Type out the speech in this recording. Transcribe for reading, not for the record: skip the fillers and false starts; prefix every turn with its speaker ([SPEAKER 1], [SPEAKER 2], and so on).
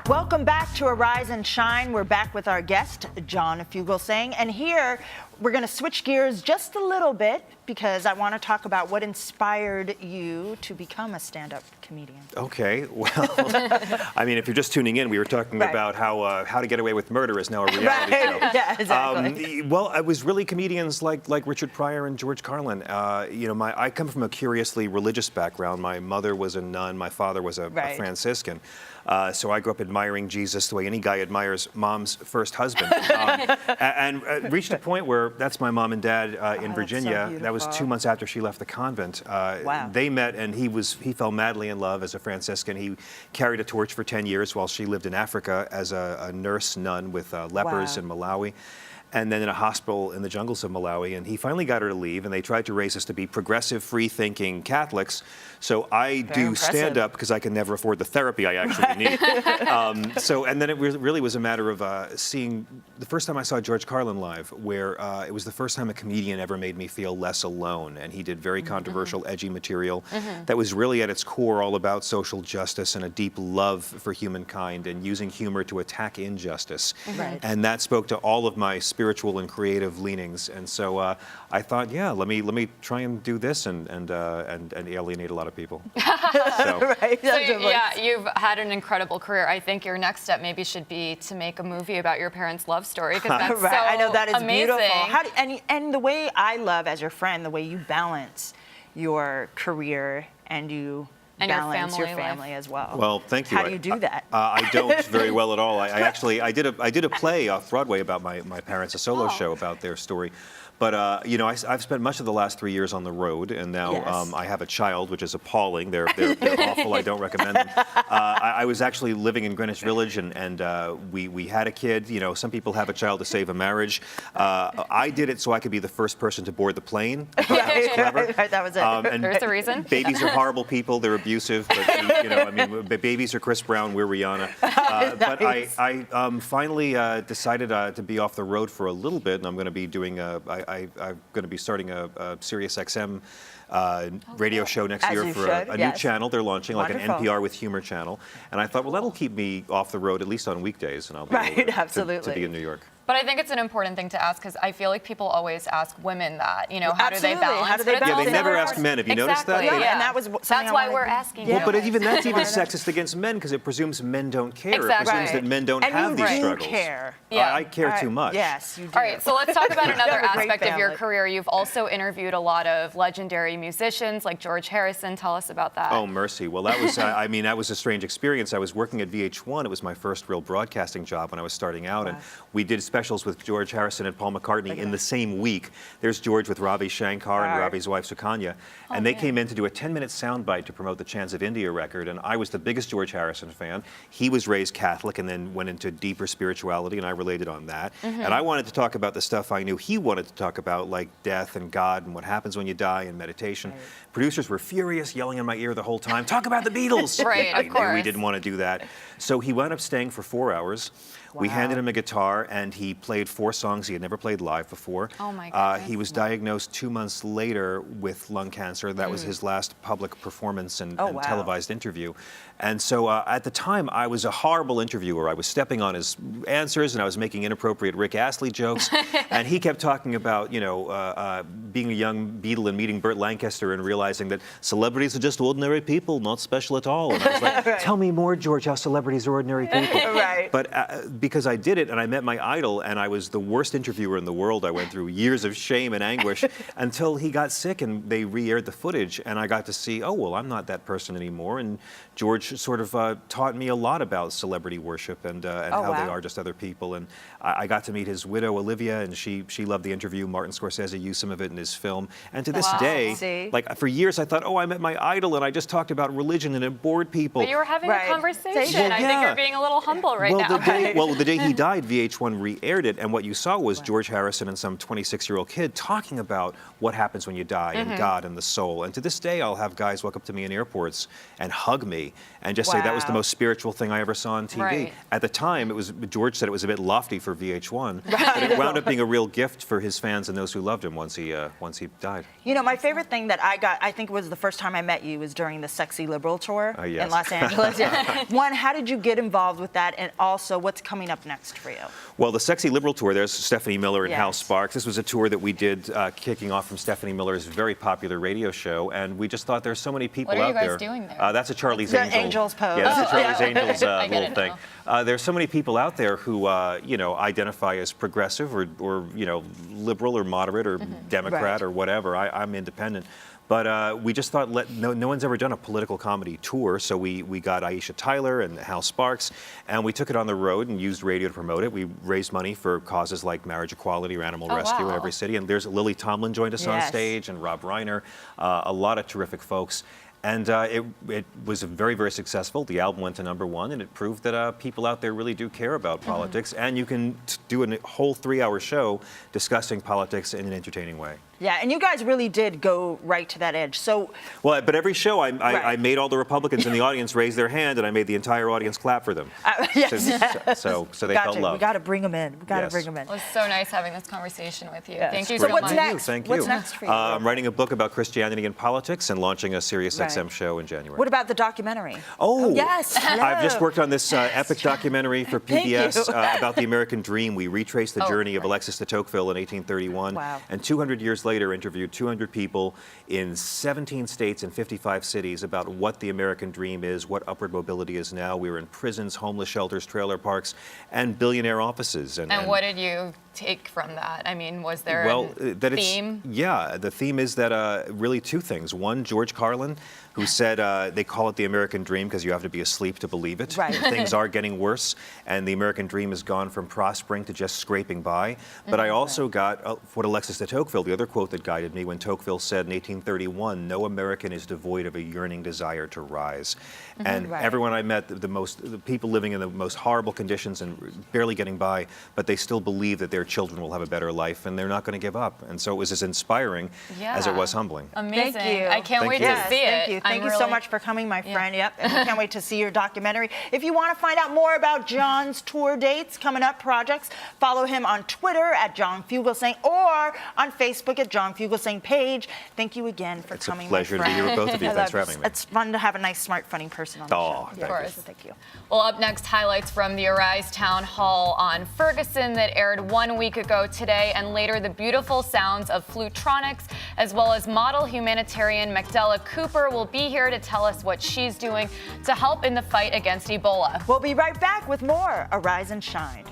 [SPEAKER 1] Welcome back to Arise and Shine. We're back with our guest, John Fugelsang. And here, we're going to switch gears just a little bit because I want to talk about what inspired you to become a stand-up comedian.
[SPEAKER 2] Okay, well, I mean, if you're just tuning in, we were talking about how to get away with murder is now a reality show.
[SPEAKER 1] Yeah, exactly.
[SPEAKER 2] Well, I was really comedians like Richard Pryor and George Carlin. I come from a curiously religious background. My mother was a nun. My father was a Franciscan. So I grew up admiring Jesus the way any guy admires mom's first husband. And reached a point where that's my mom and dad in Virginia.
[SPEAKER 1] So
[SPEAKER 2] that was 2 months after she left the convent. They met, and he fell madly in love as a Franciscan. He carried a torch for 10 years while she lived in Africa as a nurse nun with lepers in Malawi, and then in a hospital in the jungles of Malawi. And he finally got her to leave, and they tried to raise us to be progressive, free-thinking Catholics. So I do stand-up because I can never afford the therapy I actually need. And then it really was a matter of seeing, the first time I saw George Carlin live, where it was the first time a comedian ever made me feel less alone. And he did very controversial, edgy material that was really at its core all about social justice and a deep love for humankind and using humor to attack injustice. And that spoke to all of my spiritual and creative leanings. And so I thought, yeah, let me try and do this and alienate a lot of people. So.
[SPEAKER 3] Yeah, you've had an incredible career. I think your next step maybe should be to make a movie about your parents' love story, because that's so
[SPEAKER 1] I know that is
[SPEAKER 3] amazing.
[SPEAKER 1] Beautiful. And the way I love, as your friend, the way you balance your career and you balance your family as well.
[SPEAKER 2] Well, thank you.
[SPEAKER 1] How do you do that?
[SPEAKER 2] I don't very well at all. I did a play off Broadway about my parents, a solo show about their story. But, I've spent much of the last 3 years on the road, and now I have a child, which is appalling. They're awful. I don't recommend them. I was actually living in Greenwich Village, and we had a kid. Some people have a child to save a marriage. I did it so I could be the first person to board the plane.
[SPEAKER 1] That was it.
[SPEAKER 3] There's a reason.
[SPEAKER 2] Babies are horrible people. They're abusive. But, babies are Chris Brown. We're Rihanna. But I finally decided to be off the road for a little bit, and I'm going to be doing I'm going to be starting a Sirius XM radio show next year for a new channel they're launching, like an NPR with humor channel. And I thought, well, that'll keep me off the road, at least on weekdays, and I'll be able to be in New York.
[SPEAKER 3] But I think it's an important thing to ask, because I feel like people always ask women that, how do they balance?
[SPEAKER 1] How do they balance?
[SPEAKER 2] Yeah, they never ask men. Have you noticed that?
[SPEAKER 1] Yeah, and that was
[SPEAKER 3] that's why we're asking.
[SPEAKER 2] Well, but that's even sexist against men, because it presumes men don't care. It presumes that men don't have these struggles.
[SPEAKER 1] Care.
[SPEAKER 2] I care too much.
[SPEAKER 1] Yes, you do.
[SPEAKER 3] All right, so let's talk about another aspect of your career. You've also interviewed a lot of legendary musicians like George Harrison. Tell us about that.
[SPEAKER 2] Oh, mercy. Well, that was, that was a strange experience. I was working at VH1. It was my first real broadcasting job when I was starting out, and we did specials with George Harrison and Paul McCartney in the same week. There's George with Ravi Shankar and Ravi's wife Sukanya, and they came in to do a 10-minute soundbite to promote the Chants of India record, and I was the biggest George Harrison fan. He was raised Catholic and then went into deeper spirituality, and I related on that. And I wanted to talk about the stuff I knew he wanted to talk about, like death and God and what happens when you die and meditation. Producers were furious, yelling in my ear the whole time, talk about the Beatles!
[SPEAKER 3] Of course.
[SPEAKER 2] knew we didn't want to do that. So he wound up staying for 4 hours. We handed him a guitar, and he played 4 songs he had never played live before.
[SPEAKER 3] Oh my goodness.
[SPEAKER 2] He was diagnosed 2 months later with lung cancer. That was his last public performance and televised interview. And so at the time, I was a horrible interviewer. I was stepping on his answers, and I was making inappropriate Rick Astley jokes. And he kept talking about, being a young Beatle and meeting Burt Lancaster and realizing that celebrities are just ordinary people, not special at all. And I was like, tell me more, George, how celebrities are ordinary people. But because I did it, and I met my idol, and I was the worst interviewer in the world. I went through years of shame and anguish until he got sick, and they re-aired the footage, and I got to see, oh, well, I'm not that person anymore. And George sort of taught me a lot about celebrity worship and how they are just other people. And I got to meet his widow, Olivia, and she loved the interview. Martin Scorsese used some of it in his film. And to this day, like for years, I thought, oh, I met my idol, and I just talked about religion, and it bored people.
[SPEAKER 3] But you were having a conversation. Well, I think you're being a little humble now.
[SPEAKER 2] The day he died, VH1 aired it, and what you saw was George Harrison and some 26-year-old kid talking about what happens when you die and God and the soul. And to this day, I'll have guys walk up to me in airports and hug me and just say that was the most spiritual thing I ever saw on TV.
[SPEAKER 3] Right.
[SPEAKER 2] At the time, George said it was a bit lofty for VH1, but it wound up being a real gift for his fans and those who loved him once he died.
[SPEAKER 1] You know, my favorite thing that I got, I think it was the first time I met you, was during the Sexy Liberal tour
[SPEAKER 2] Yes.
[SPEAKER 1] in Los Angeles. One, how did you get involved with that? And also, what's coming up next for you?
[SPEAKER 2] Well, the Sexy Liberal tour, there's Stephanie Miller and Hal
[SPEAKER 1] Yes.
[SPEAKER 2] Sparks. This was a tour that we did kicking off from Stephanie Miller's very popular radio show, and we just thought there's so many people
[SPEAKER 3] What are
[SPEAKER 2] out
[SPEAKER 3] you guys
[SPEAKER 2] there.
[SPEAKER 3] doing there?
[SPEAKER 2] That's a Charlie's
[SPEAKER 1] The
[SPEAKER 2] Angels.
[SPEAKER 1] Angels pose.
[SPEAKER 2] Yeah, that's a Charlie's Angels
[SPEAKER 3] I get
[SPEAKER 2] little
[SPEAKER 3] it
[SPEAKER 2] thing. There's so many people out there who, identify as progressive or liberal or moderate or Democrat or whatever. I'm independent. But we just thought, no one's ever done a political comedy tour, so we got Aisha Tyler and Hal Sparks, and we took it on the road and used radio to promote it. We raised money for causes like marriage equality or animal rescue in every city. And there's Lily Tomlin joined us on stage, and Rob Reiner, a lot of terrific folks. And it was very, very successful. The album went to #1, and it proved that people out there really do care about politics. And you can do a whole 3-hour show discussing politics in an entertaining way.
[SPEAKER 1] Yeah, and you guys really did go right to that edge. So,
[SPEAKER 2] well, but every show I made all the Republicans in the audience raise their hand, and I made the entire audience clap for them.
[SPEAKER 1] yes.
[SPEAKER 2] So they felt love.
[SPEAKER 1] We got to bring them in. We got to bring them in.
[SPEAKER 3] It was so nice having this conversation with you.
[SPEAKER 1] Yes.
[SPEAKER 3] Thank you
[SPEAKER 1] So
[SPEAKER 3] so
[SPEAKER 1] what's
[SPEAKER 3] much.
[SPEAKER 1] next?
[SPEAKER 2] Thank you.
[SPEAKER 1] What's next for you?
[SPEAKER 2] I'm writing a book about Christianity and politics and launching a Sirius XM show in January.
[SPEAKER 1] What about the documentary?
[SPEAKER 2] Oh,
[SPEAKER 1] yes.
[SPEAKER 2] I've just worked on this epic documentary for PBS
[SPEAKER 1] you.
[SPEAKER 2] About the American Dream. We retraced the journey of Alexis de Tocqueville in 1831.
[SPEAKER 1] Wow.
[SPEAKER 2] And 200 years later, interviewed 200 people in 17 states and 55 cities about what the American dream is, what upward mobility is now. We were in prisons, homeless shelters, trailer parks, and billionaire offices. And
[SPEAKER 3] what did you take from that? I mean, was there a theme?
[SPEAKER 2] The theme is that really two things. One, George Carlin, who said they call it the American dream because you have to be asleep to believe it.
[SPEAKER 1] Right.
[SPEAKER 2] Things are getting worse, and the American dream has gone from prospering to just scraping by. But I also got what Alexis de Tocqueville, the other quote that guided me, when Tocqueville said in 1831, "No American is devoid of a yearning desire to rise." And everyone I met, the people living in the most horrible conditions and barely getting by, but they still believe that their children will have a better life, and they're not going to give up. And so it was as inspiring as it was humbling.
[SPEAKER 3] Amazing.
[SPEAKER 1] Thank you.
[SPEAKER 3] I can't wait to see it.
[SPEAKER 1] Thank you. Thank you so much for coming, my friend. Yep. And we can't wait to see your documentary. If you want to find out more about John's tour dates, coming up projects, follow him on Twitter at John Fugelsang or on Facebook at John Fugelsang page. Thank you again for coming, my friend.
[SPEAKER 2] It's a pleasure to be here with both of you. Thanks for having me.
[SPEAKER 1] It's fun to have a nice, smart, funny person on the show.
[SPEAKER 2] Of course.
[SPEAKER 1] Thank you.
[SPEAKER 3] Well, up next, highlights from the Arise Town Hall on Ferguson that aired 1 week ago today, and later the beautiful sounds of Flutronics, as well as model humanitarian Magdala Cooper will be here to tell us what she's doing to help in the fight against Ebola.
[SPEAKER 1] We'll be right back with more Arise and Shine.